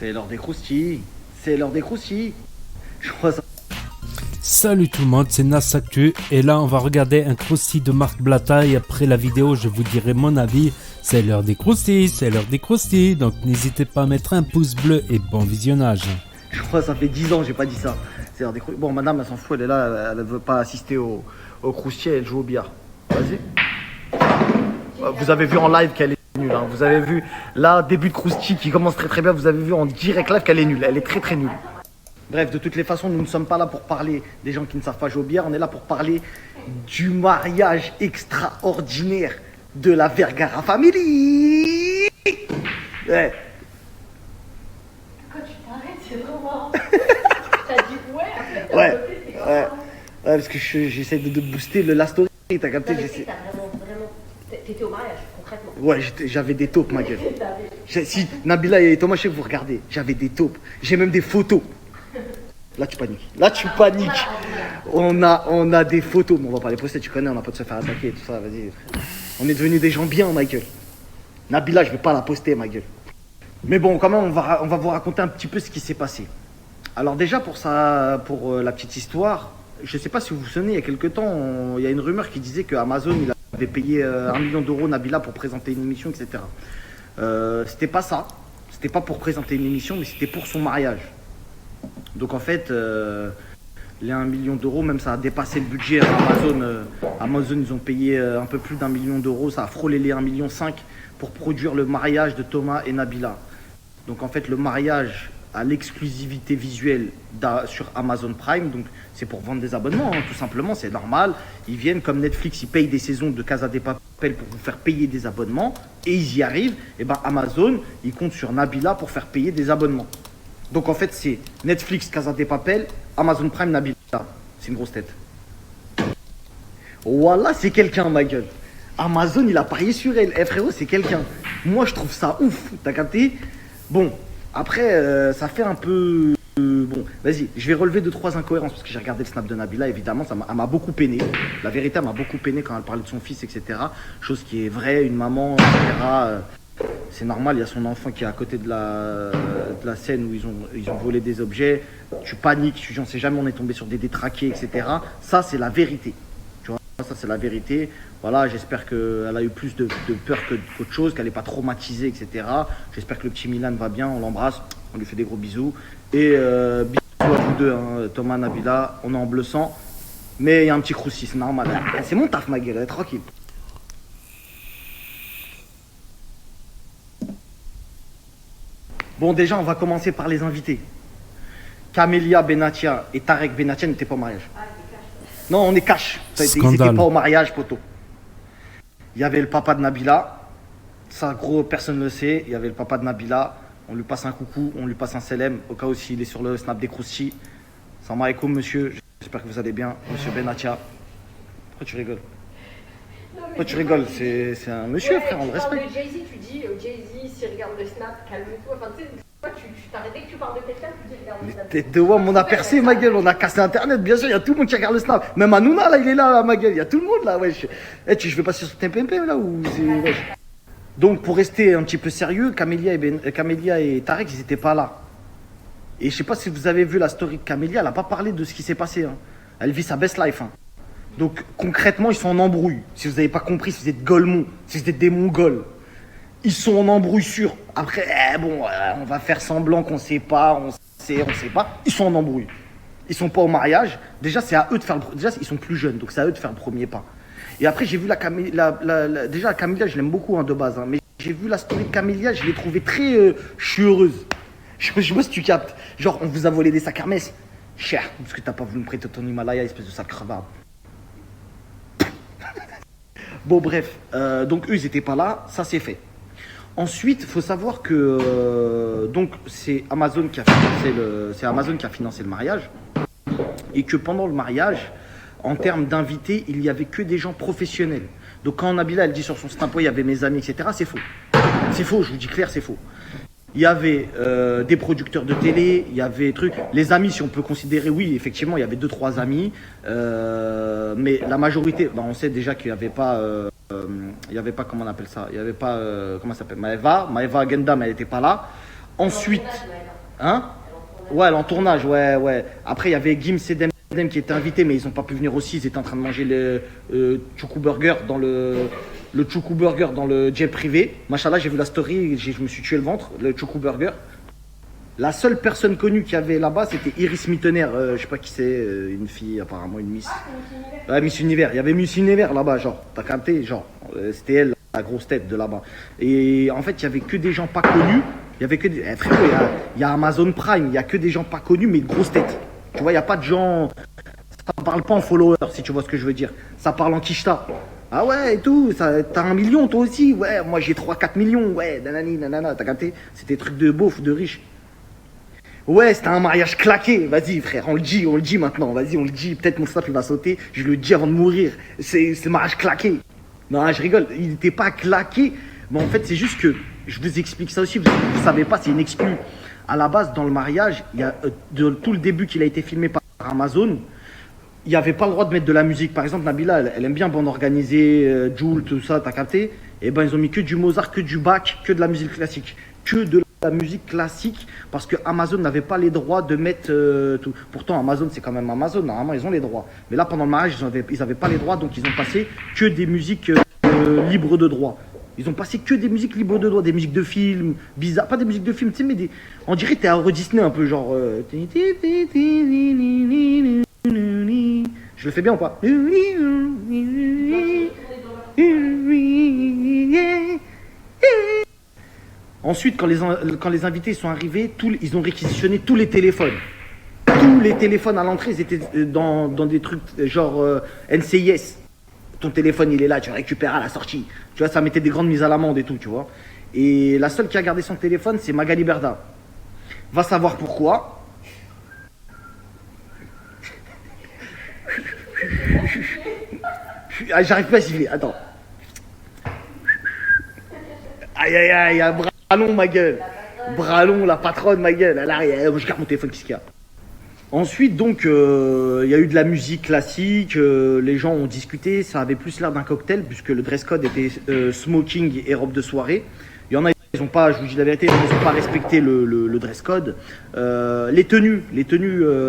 C'est l'heure des croustilles. C'est l'heure des croustilles. Je crois ça. Salut tout le monde, c'est Nas Actu et là on va regarder un croustille de Marc Blatta et après la vidéo je vous dirai mon avis. C'est l'heure des croustilles, c'est l'heure des croustilles, donc n'hésitez pas à mettre un pouce bleu et bon visionnage. Je crois que ça fait 10 ans que j'ai pas dit ça. C'est l'heure des croustilles. Bon, madame, elle s'en fout, elle est là, elle ne veut pas assister au croustilles, elle joue au billard. Vas-y. Vous avez vu en live qu'elle est nulle. Hein. Vous avez vu, là, début de croustille qui commence très très bien. Vous avez vu en direct live qu'elle est nulle. Elle est très très nulle. Bref, de toutes les façons, nous ne sommes pas là pour parler des gens qui ne savent pas jouer au billard. On est là pour parler du mariage extraordinaire de la Vergara Family. Ouais. Quand tu t'arrêtes, c'est vraiment marrant. T'as dit ouais, après t'as Ouais, voté, c'est ouais. Ouais, parce que j'essaie de booster la story. T'as capté? Non, mais t'as vraiment. T'étais au mariage, concrètement. Ouais, j'avais des taupes, ma gueule. Si Nabila et Thomas, je sais que vous regardez, j'avais des taupes. J'ai même des photos. Là, tu paniques. Là, tu paniques. On a des photos. Mais on va pas les poster, tu connais, on n'a pas de se faire attaquer et tout ça. Vas-y. On est devenus des gens bien, ma gueule. Nabila, je vais pas la poster, ma gueule. Mais bon, quand même, on va vous raconter un petit peu ce qui s'est passé. Alors déjà, pour la petite histoire, je sais pas si vous vous souvenez, il y a quelques temps, il y a une rumeur qui disait que Amazon il avait payé 1 million d'euros Nabila pour présenter une émission, etc. C'était pas ça. C'était pas pour présenter une émission, mais c'était pour son mariage. Donc en fait, les 1 million d'euros, même ça a dépassé le budget à Amazon. Amazon, ils ont payé un peu plus d'1 million d'euros. Ça a frôlé les 1,5 million pour produire le mariage de Thomas et Nabila. Donc en fait, le mariage a l'exclusivité visuelle sur Amazon Prime. Donc c'est pour vendre des abonnements, hein, tout simplement, c'est normal. Ils viennent comme Netflix, ils payent des saisons de Casa de Papel pour vous faire payer des abonnements. Et ils y arrivent. Et ben Amazon, ils comptent sur Nabila pour faire payer des abonnements. Donc en fait, c'est Netflix, Casa de Papel, Amazon Prime, Nabila. C'est une grosse tête. Voilà, c'est quelqu'un, ma gueule. Amazon, il a parié sur elle. Eh frérot, c'est quelqu'un. Moi, je trouve ça ouf. T'as capté? Bon, après, ça fait un peu... bon, vas-y, je vais relever 2-3 incohérences parce que j'ai regardé le snap de Nabila. Évidemment, elle m'a beaucoup peiné. La vérité, elle m'a beaucoup peiné quand elle parlait de son fils, etc. Chose qui est vraie, une maman, etc. C'est normal, il y a son enfant qui est à côté de la scène où ils ont volé des objets. Tu paniques, tu dis on sait jamais, on est tombé sur des détraqués, etc. Ça, c'est la vérité. Tu vois, ça, c'est la vérité. Voilà, j'espère qu'elle a eu plus de peur qu'autre chose, qu'elle n'est pas traumatisée, etc. J'espère que le petit Milan va bien, on l'embrasse, on lui fait des gros bisous. Et bisous à vous deux, hein, Thomas, Nabila, on est en bleu sang. Mais il y a un petit croussi, c'est normal. C'est mon taf, ma gueule, tranquille. Bon, déjà, on va commencer par les invités. Camélia Benatia et Tarek Benatia n'étaient pas au mariage. Non, on est cash. Ils n'étaient pas au mariage, poteau. Il y avait le papa de Nabila. Ça, gros, personne ne le sait. Il y avait le papa de Nabila. On lui passe un coucou, on lui passe un salam. Au cas où s'il est sur le snap des croustilles. Salam alaikum, monsieur. J'espère que vous allez bien, monsieur Benatia. Pourquoi tu rigoles? Pourquoi tu rigoles? C'est un monsieur, frère, on le respecte. Tu parles de Jay-Z, tu dis Jay-Z, s'il regarde le snap, calme-toi. Enfin, tu sais, tu t'arrêtes dès que tu parles de quelqu'un, tu dis regarde le snap. Tête de WAM, on a percé, ma gueule, on a cassé Internet, bien sûr, il y a tout le monde qui regarde le snap. Même Hanouna, là, il est là, ma gueule, il y a tout le monde, là, wesh. Je vais passer sur TPMP, là, ou c'est... Wesh. Donc, pour rester un petit peu sérieux, Camélia et Tarek, ils n'étaient pas là. Et je sais pas si vous avez vu la story de Camélia, elle n'a pas parlé de ce qui s'est passé. Hein. Elle vit sa best life. Hein. Donc, concrètement, ils sont en embrouille. Si vous n'avez pas compris, si vous êtes Golemons, si vous êtes des Mongols, ils sont en embrouille sûre. Après, on va faire semblant qu'on sait pas, on sait pas. Ils sont en embrouille. Ils sont pas au mariage. Déjà, c'est à eux de faire déjà, ils sont plus jeunes, donc c'est à eux de faire le premier pas. Et après, j'ai vu déjà, Camélia, je l'aime beaucoup hein, de base, hein, mais j'ai vu la story de Camélia, je l'ai trouvée très... je suis heureuse. Je sais pas si tu captes. Genre, on vous a volé des sacs Hermès. Cher, parce que t'as pas voulu me prêter ton Himalaya, espèce de sale crevard. Bon, bref. Donc, eux, ils étaient pas là. Ça, c'est fait. Ensuite, il faut savoir que donc c'est Amazon qui a financé le mariage et que pendant le mariage, en termes d'invités, il n'y avait que des gens professionnels. Donc quand Nabila elle dit sur son snap, il y avait mes amis, etc., c'est faux. C'est faux, je vous dis clair, c'est faux. Il y avait des producteurs de télé, il y avait trucs. Les amis, si on peut considérer, oui, effectivement, il y avait 2-3 amis. Mais la majorité, on sait déjà qu'il n'y avait pas, comment on appelle ça? Il n'y avait pas, comment ça s'appelle? Maeva Gendam, elle n'était pas là. Ensuite, hein? Ouais, elle est en tournage, ouais. Après, il y avait Gims et Demdem qui étaient invités, mais ils n'ont pas pu venir aussi. Ils étaient en train de manger le Choukou Burger dans le Choukou Burger dans le jet privé. Machallah, j'ai vu la story, je me suis tué le ventre, le Choukou Burger. La seule personne connue qu'il y avait là-bas, c'était Iris Mittener. Je sais pas qui c'est, une fille, apparemment, une Miss. Ouais, Miss Univers. Il y avait Miss Univers là-bas, genre. T'as capté, genre. C'était elle, la grosse tête de là-bas. Et en fait, il y avait que des gens pas connus. Il y avait que des. Frérot, il y a Amazon Prime, il y a que des gens pas connus, mais de grosses têtes. Tu vois, il n'y a pas de gens. Ça parle pas en followers, si tu vois ce que je veux dire. Ça parle en quicheta. Ah ouais, et tout, t'as 1 million toi aussi. Ouais, moi j'ai 3-4 millions. Ouais, nanani, nanana, t'as capté? C'était des trucs de beauf, de riches. Ouais, c'était un mariage claqué. Vas-y, frère, on le dit maintenant. Vas-y, on le dit. Peut-être mon snap il va sauter. Je le dis avant de mourir. C'est le mariage claqué. Non, je rigole. Il n'était pas claqué. Mais en fait, c'est juste que je vous explique ça aussi. Vous ne savez pas, c'est une exclue. À la base, dans le mariage, il y a de tout le début qu'il a été filmé par Amazon. Il n'y avait pas le droit de mettre de la musique. Par exemple, Nabila, elle aime bien bande organisée, Joule, tout ça, t'as capté? Et ben, ils ont mis que du Mozart, que du Bach, que de la musique classique. Que de la musique classique, parce que Amazon n'avait pas les droits de mettre tout. Pourtant, Amazon, c'est quand même Amazon. Normalement, ils ont les droits. Mais là, pendant le mariage, ils n'avaient pas les droits, donc ils ont passé que des musiques libres de droit. Ils ont passé que des musiques libres de droit, des musiques de films, bizarres. Pas des musiques de films, tu sais, mais des. On dirait que t'es à Euro Disney un peu, genre. Je le fais bien ou pas? Ensuite, quand les invités sont arrivés, ils ont réquisitionné tous les téléphones. Tous les téléphones à l'entrée, ils étaient dans des trucs genre NCIS. Ton téléphone, il est là, tu le récupères à la sortie. Tu vois, ça mettait des grandes mises à l'amende et tout, tu vois. Et la seule qui a gardé son téléphone, c'est Magali Berda. Va savoir pourquoi. Ah, j'arrive pas à siffler, attends. Aïe aïe aïe, un bras long ma gueule. Bras long, la patronne ma gueule. Elle arrive, je garde mon téléphone, qu'est-ce qu'il y a? Ensuite, donc, il y a eu de la musique classique, les gens ont discuté, ça avait plus l'air d'un cocktail, puisque le dress code était smoking et robe de soirée. Il y en a, ils n'ont pas, je vous dis la vérité, ils n'ont pas respecté le dress code. Les tenues,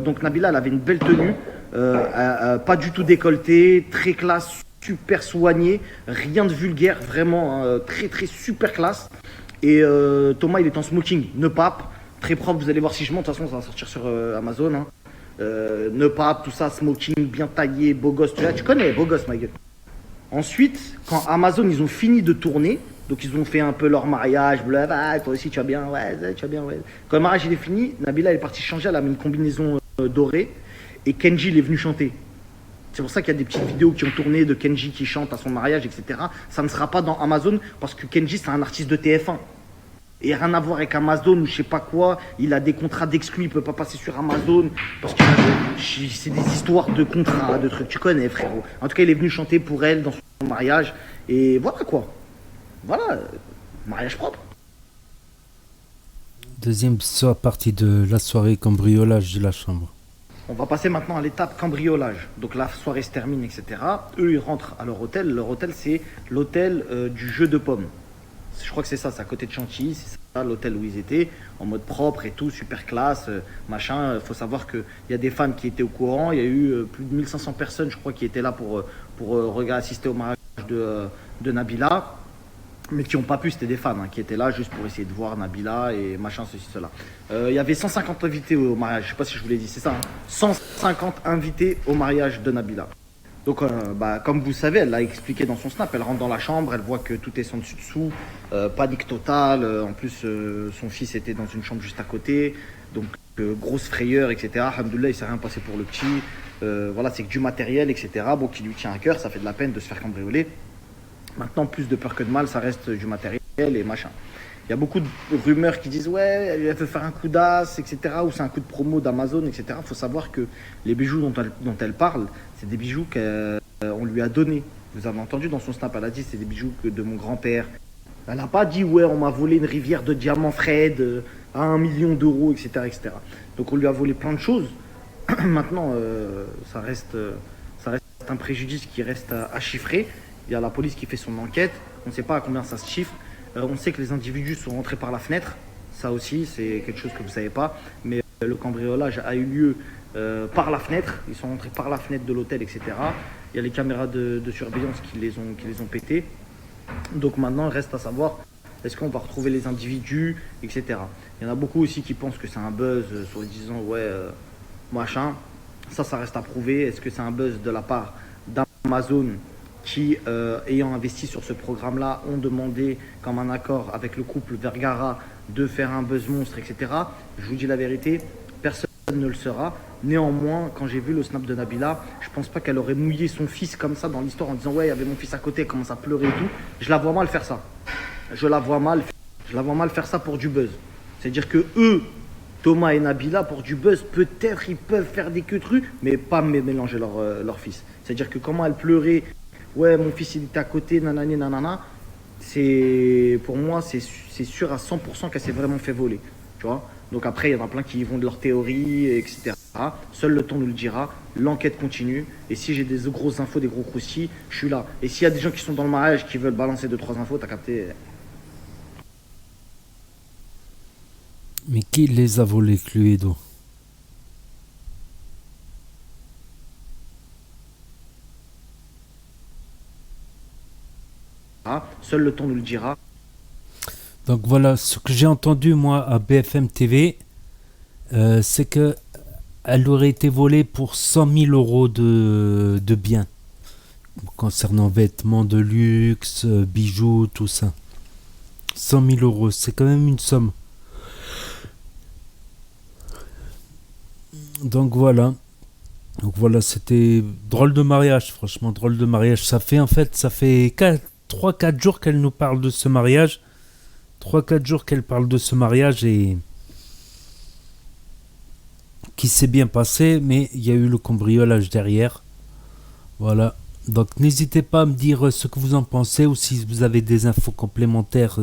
donc Nabila, elle avait une belle tenue, pas du tout décolletée, très classe, super soignée, rien de vulgaire, vraiment très très super classe. Et Thomas, il est en smoking, ne pape. Très propre, vous allez voir si je monte, de toute façon ça va sortir sur Amazon. Hein. Ne pape, tout ça, smoking, bien taillé, beau gosse. Tu connais, beau gosse ma gueule. Ensuite, quand Amazon ils ont fini de tourner, donc ils ont fait un peu leur mariage, blablabla, toi aussi tu vas bien, ouais, tu vas bien, ouais. Quand le mariage il est fini, Nabila elle est partie changer, elle a mis une combinaison dorée et Kenji il est venu chanter. C'est pour ça qu'il y a des petites vidéos qui ont tourné de Kenji qui chante à son mariage, etc. Ça ne sera pas dans Amazon parce que Kenji c'est un artiste de TF1. Et rien à voir avec Amazon ou je sais pas quoi, il a des contrats d'exclus, il peut pas passer sur Amazon parce que c'est des histoires de contrats, de trucs, tu connais frérot. En tout cas, il est venu chanter pour elle dans son mariage et voilà quoi. Voilà, mariage propre. Deuxième partie de la soirée cambriolage de la chambre. On va passer maintenant à l'étape cambriolage. Donc la soirée se termine, etc. Eux, ils rentrent à leur hôtel. Leur hôtel, c'est l'hôtel du jeu de pommes. Je crois que c'est ça, c'est à côté de Chantilly, c'est ça l'hôtel où ils étaient, en mode propre et tout, super classe, machin. Il faut savoir qu'il y a des fans qui étaient au courant, il y a eu plus de 1500 personnes, je crois, qui étaient là pour assister au mariage de Nabila, mais qui n'ont pas pu, c'était des fans, hein, qui étaient là juste pour essayer de voir Nabila et machin, ceci, cela. Il y avait 150 invités au mariage, je sais pas si je vous l'ai dit, c'est ça, hein, 150 invités au mariage de Nabila. Donc, comme vous savez, elle l'a expliqué dans son snap, elle rentre dans la chambre, elle voit que tout est sans dessus-dessous, panique totale, en plus son fils était dans une chambre juste à côté, donc grosse frayeur, etc. Alhamdoulilah, il ne s'est rien passé pour le petit, voilà, c'est que du matériel, etc. Bon, qui lui tient à cœur, ça fait de la peine de se faire cambrioler. Maintenant, plus de peur que de mal, ça reste du matériel et machin. Il y a beaucoup de rumeurs qui disent ouais, elle veut faire un coup d'as, etc. Ou c'est un coup de promo d'Amazon, etc. Il faut savoir que les bijoux dont elle parle, c'est des bijoux qu'on lui a donnés. Vous avez entendu dans son snap, elle a dit c'est des bijoux de mon grand-père. Elle n'a pas dit ouais, on m'a volé une rivière de diamants Fred à 1 million d'euros, etc., etc. Donc on lui a volé plein de choses. Maintenant, ça reste un préjudice qui reste à chiffrer. Il y a la police qui fait son enquête. On ne sait pas à combien ça se chiffre. On sait que les individus sont rentrés par la fenêtre. Ça aussi, c'est quelque chose que vous savez pas. Mais le cambriolage a eu lieu par la fenêtre. Ils sont rentrés par la fenêtre de l'hôtel, etc. Il y a les caméras de surveillance qui les ont pétés. Donc maintenant, il reste à savoir, est-ce qu'on va retrouver les individus, etc. Il y en a beaucoup aussi qui pensent que c'est un buzz, soi-disant, ouais, machin. Ça reste à prouver. Est-ce que c'est un buzz de la part d'Amazon qui, ayant investi sur ce programme-là, ont demandé, comme un accord avec le couple Vergara, de faire un buzz monstre, etc. Je vous dis la vérité, personne ne le saura. Néanmoins, quand j'ai vu le snap de Nabila, je pense pas qu'elle aurait mouillé son fils comme ça dans l'histoire en disant ouais, il y avait mon fils à côté, elle commence à pleurer et tout. Je la vois mal faire ça. Je la vois mal faire ça pour du buzz. C'est-à-dire que eux, Thomas et Nabila, pour du buzz, peut-être ils peuvent faire des queutrues, mais pas mélanger leur fils. C'est-à-dire que comment elle pleurait, ouais, mon fils il était à côté, nanani, nanana, pour moi, c'est sûr à 100% qu'elle s'est vraiment fait voler. Tu vois. Donc après, il y en a plein qui vont de leur théorie, etc. Seul le temps nous le dira. L'enquête continue. Et si j'ai des grosses infos, des gros croustilles, je suis là. Et s'il y a des gens qui sont dans le mariage qui veulent balancer 2-3 infos, t'as capté. Mais qui les a volés, Cluedo? Seul le temps nous le dira. Donc voilà, ce que j'ai entendu moi à BFM TV, c'est que elle aurait été volée pour 100 000 euros de biens, concernant vêtements de luxe, bijoux, tout ça. 100 000 euros, c'est quand même une somme. Donc voilà, c'était drôle de mariage, franchement, drôle de mariage. Ça fait 3-4 jours qu'elle nous parle de ce mariage. 3-4 jours qu'elle parle de ce mariage et qui s'est bien passé, mais il y a eu le cambriolage derrière. Voilà. Donc n'hésitez pas à me dire ce que vous en pensez, ou si vous avez des infos complémentaires,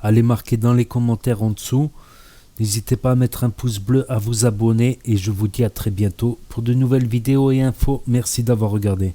à les marquer dans les commentaires en dessous. N'hésitez pas à mettre un pouce bleu, à vous abonner, et je vous dis à très bientôt pour de nouvelles vidéos et infos. Merci d'avoir regardé.